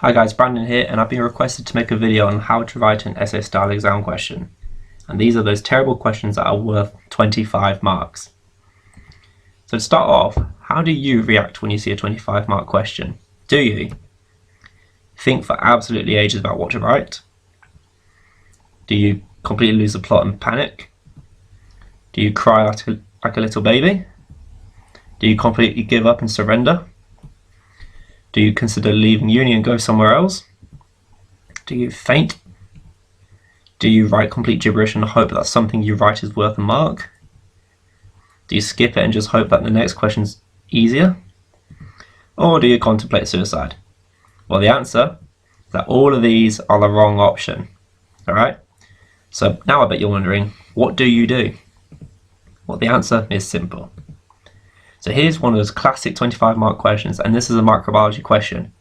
Hi guys, Brandon here, and I've been requested to make a video on how to write an essay style exam question. And these are those terrible questions that are worth 25 marks. So to start off, how do you react when you see a 25 mark question? Do you think for absolutely ages about what to write? Do you completely lose the plot and panic? Do you cry like a little baby? Do you completely give up and surrender? Do you consider leaving uni and go somewhere else? Do you faint? Do you write complete gibberish and hope that something you write is worth a mark? Do you skip it and just hope that the next question's easier? Or do you contemplate suicide? Well, the answer is that all of these are the wrong option. Alright? So now I bet you're wondering, what do you do? Well, the answer is simple. So here's one of those classic 25 mark questions, and this is a microbiology question.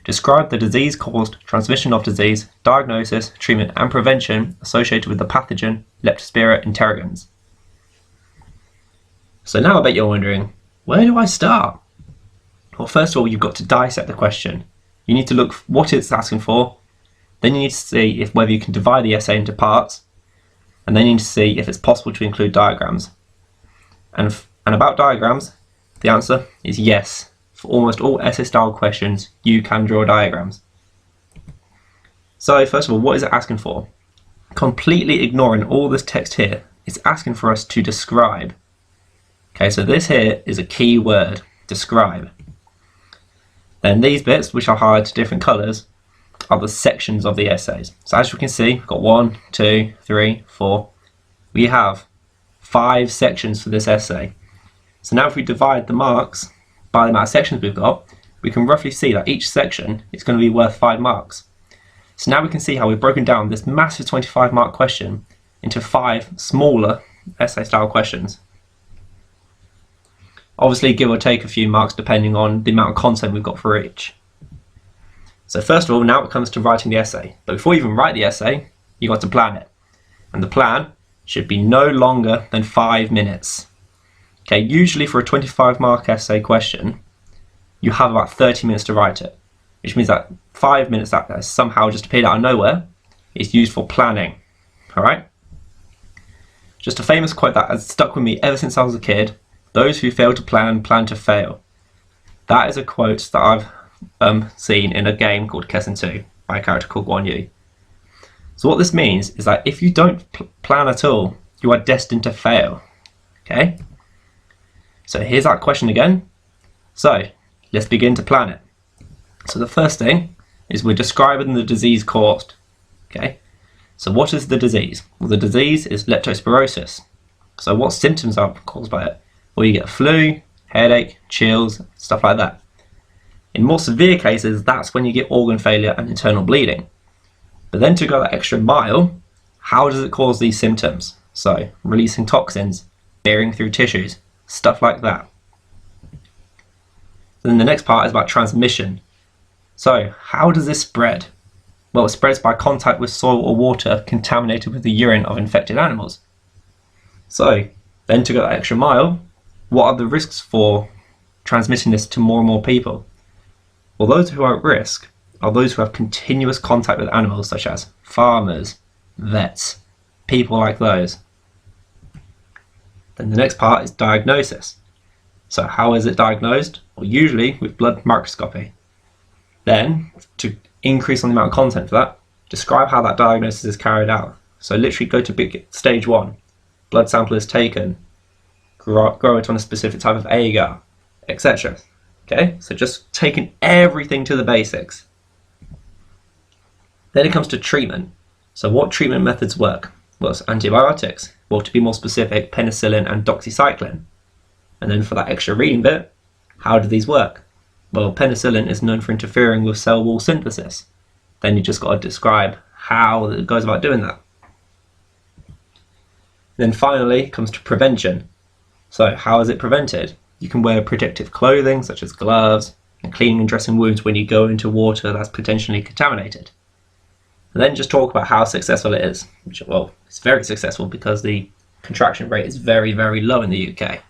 Describe the disease-caused transmission of disease, diagnosis, treatment and prevention associated with the pathogen Leptospira interrogans. So now I bet you're wondering, where do I start? Well, first of all, you've got to dissect the question. You need to look what it's asking for, then you need to see whether you can divide the essay into parts, and then you need to see if it's possible to include diagrams. And about diagrams, the answer is yes. For almost all essay style questions, you can draw diagrams. So first of all, what is it asking for? Completely ignoring all this text here, it's asking for us to describe. Okay, so this here is a key word, describe. Then these bits, which are highlighted different colours, are the sections of the essays. So as you can see, we've got 1, 2, 3, 4. We have 5 sections for this essay. So now if we divide the marks by the amount of sections we've got, we can roughly see that each section is going to be worth 5 marks. So now we can see how we've broken down this massive 25 mark question into 5 smaller essay style questions. Obviously give or take a few marks depending on the amount of content we've got for each. So first of all, now it comes to writing the essay. But before you even write the essay, you've got to plan it. And the plan should be no longer than 5 minutes. Okay, usually for a 25 mark essay question, you have about 30 minutes to write it, which means that 5 minutes that somehow just appeared out of nowhere is used for planning. Alright? Just a famous quote that has stuck with me ever since I was a kid: those who fail to plan to fail. That is a quote that I've seen in a game called Kessen 2 by a character called Guan Yu. So what this means is that if you don't plan at all, you are destined to fail. Okay? So here's that question again. So let's begin to plan it. So the first thing is we're describing the disease caused. Okay? So what is the disease? Well, the disease is leptospirosis. So what symptoms are caused by it? Well, you get flu, headache, chills, stuff like that. In more severe cases, that's when you get organ failure and internal bleeding. But then to go that extra mile, how does it cause these symptoms? So releasing toxins, bearing through tissues, stuff like that. Then the next part is about transmission. So how does this spread? Well, it spreads by contact with soil or water contaminated with the urine of infected animals. So then to go that extra mile, what are the risks for transmitting this to more and more people? Well, those who are at risk are those who have continuous contact with animals, such as farmers, vets, people like those. Then the next part is diagnosis. So how is it diagnosed? Well, usually with blood microscopy. Then, to increase on the amount of content for that, describe how that diagnosis is carried out. So literally go to stage 1. Blood sample is taken, grow it on a specific type of agar, etc. Okay, so just taking everything to the basics. Then it comes to treatment. So what treatment methods work? Well, it's antibiotics. Well, to be more specific, penicillin and doxycycline. And then for that extra reading bit, how do these work? Well, penicillin is known for interfering with cell wall synthesis. Then you just got to describe how it goes about doing that. Then finally it comes to prevention. So how is it prevented? You can wear protective clothing such as gloves and cleaning and dressing wounds when you go into water that's potentially contaminated. And then just talk about how successful it is. Which, well, it's very successful because the contraction rate is very, very low in the UK.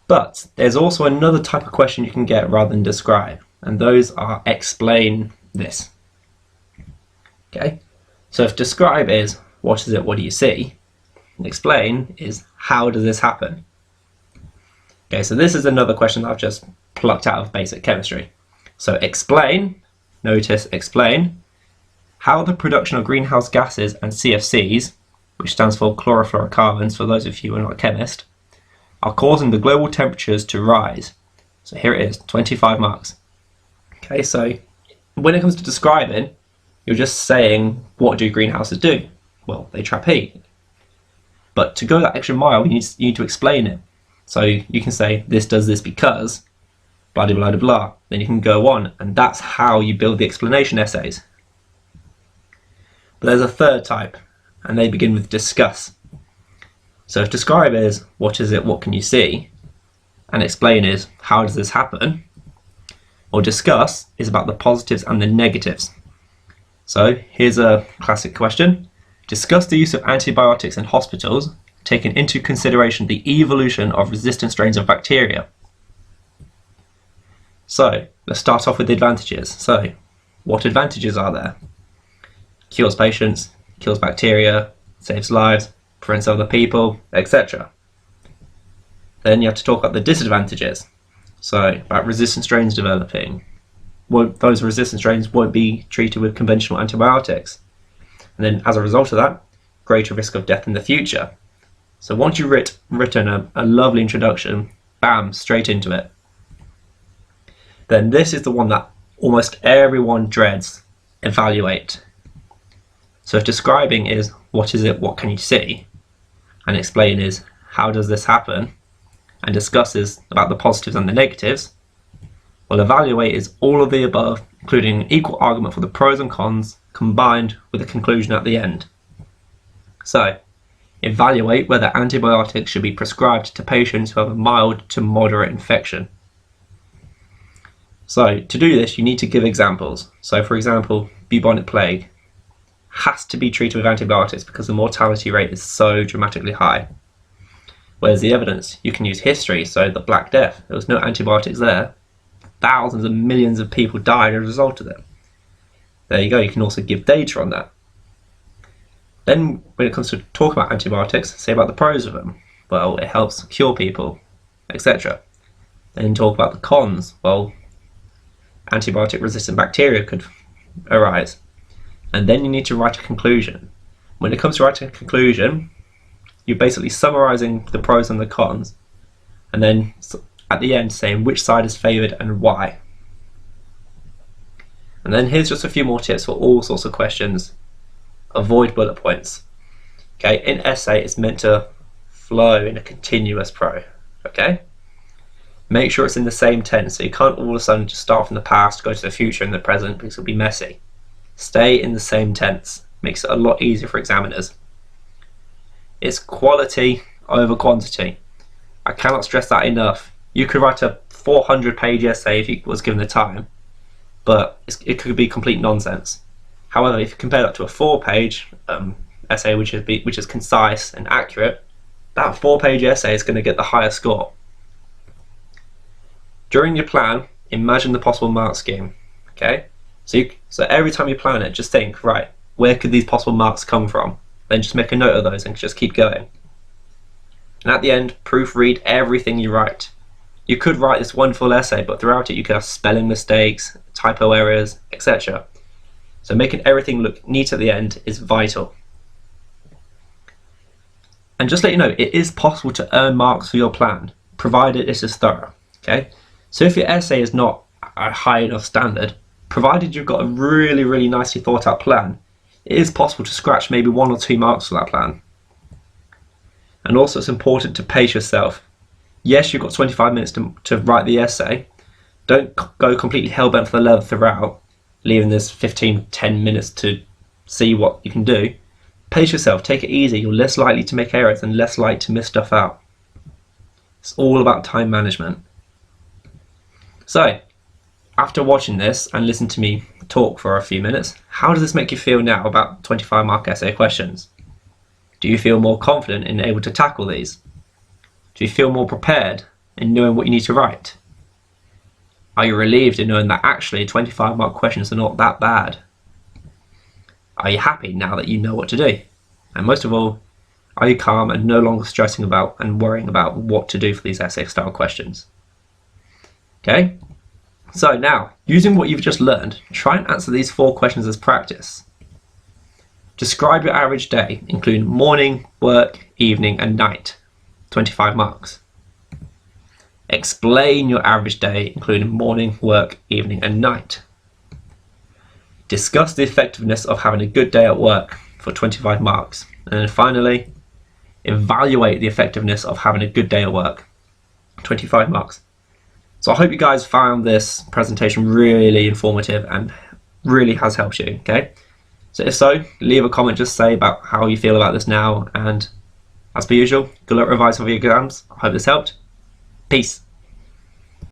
But there's also another type of question you can get rather than describe. and those are explain this. Okay, so if describe is what is it, what do you see, and explain is how does this happen. Okay, so this is another question that I've just plucked out of basic chemistry. So explain, notice explain, how the production of greenhouse gases and CFCs, which stands for chlorofluorocarbons for those of you who are not a chemist, are causing the global temperatures to rise. So here it is, 25 marks. Okay, so when it comes to describing, you're just saying, what do greenhouses do? Well, they trap heat. But to go that extra mile, you need to explain it. So you can say, this does this because, blah, blah, blah, blah. Then you can go on, and that's how you build the explanation essays. But there's a third type, and they begin with discuss. So if describe is, what is it, what can you see? And explain is, how does this happen? Or discuss is about the positives and the negatives. So here's a classic question. Discuss the use of antibiotics in hospitals, taking into consideration the evolution of resistant strains of bacteria. So let's start off with the advantages. So what advantages are there? Cures patients, kills bacteria, saves lives, prevents other people, etc. Then you have to talk about the disadvantages. So about resistant strains developing. Those resistant strains won't be treated with conventional antibiotics. And then as a result of that, greater risk of death in the future. So once you've written a lovely introduction, bam, straight into it. Then this is the one that almost everyone dreads, evaluate. So if describing is, what is it, what can you see? And explain is, how does this happen? And discuss is about the positives and the negatives. Well, evaluate is all of the above, including an equal argument for the pros and cons, combined with a conclusion at the end. So, evaluate whether antibiotics should be prescribed to patients who have a mild to moderate infection. So, to do this, you need to give examples. So, for example, bubonic plague has to be treated with antibiotics because the mortality rate is so dramatically high. Whereas the evidence, you can use history, so the Black Death, there was no antibiotics there. Thousands of millions of people died as a result of it. There you go, you can also give data on that. Then when it comes to talk about antibiotics, say about the pros of them. Well, it helps cure people, etc. Then talk about the cons. Well, antibiotic resistant bacteria could arise. And then you need to write a conclusion. When it comes to writing a conclusion, you're basically summarizing the pros and the cons, and then at the end saying which side is favored and why. And then here's just a few more tips for all sorts of questions. Avoid bullet points. Okay, in essay it's meant to flow in a continuous pro. Okay, make sure it's in the same tense, so you can't all of a sudden just start from the past, go to the future and the present, because it'll be messy. Stay in the same tense. Makes it a lot easier for examiners. It's quality over quantity. I cannot stress that enough. You could write a 400-page essay if you was given the time, but it could be complete nonsense. However, if you compare that to a 4-page essay, which is concise and accurate, that 4-page essay is going to get the higher score. During your plan, imagine the possible mark scheme. Okay, so every time you plan it, just think, right, where could these possible marks come from? Then just make a note of those and just keep going. And at the end, proofread everything you write. You could write this wonderful essay, but throughout it you could have spelling mistakes, typo errors, etc. So making everything look neat at the end is vital. And just to let you know, it is possible to earn marks for your plan, provided it is thorough. Okay? So if your essay is not a high enough standard, provided you've got a really, really nicely thought out plan, it is possible to scratch maybe 1 or 2 marks for that plan. And also it's important to pace yourself. Yes, you've got 25 minutes to write the essay. Don't go completely hell-bent for the leather throughout, leaving this 10 minutes to see what you can do. Pace yourself, take it easy. You're less likely to make errors and less likely to miss stuff out. It's all about time management. So, after watching this and listening to me talk for a few minutes, how does this make you feel now about 25-mark essay questions? Do you feel more confident and able to tackle these? Do you feel more prepared in knowing what you need to write? Are you relieved in knowing that actually 25-mark questions are not that bad? Are you happy now that you know what to do? And most of all, are you calm and no longer stressing about and worrying about what to do for these essay style questions? Okay? So now, using what you've just learned, try and answer these 4 questions as practice. Describe your average day, including morning, work, evening and night. 25 marks. Explain your average day, including morning, work, evening and night. Discuss the effectiveness of having a good day at work for 25 marks. And then finally, evaluate the effectiveness of having a good day at work. 25 marks. So I hope you guys found this presentation really informative and really has helped you, okay? So if so, leave a comment, just say about how you feel about this now, and as per usual, good luck revising for your exams. I hope this helped. Peace.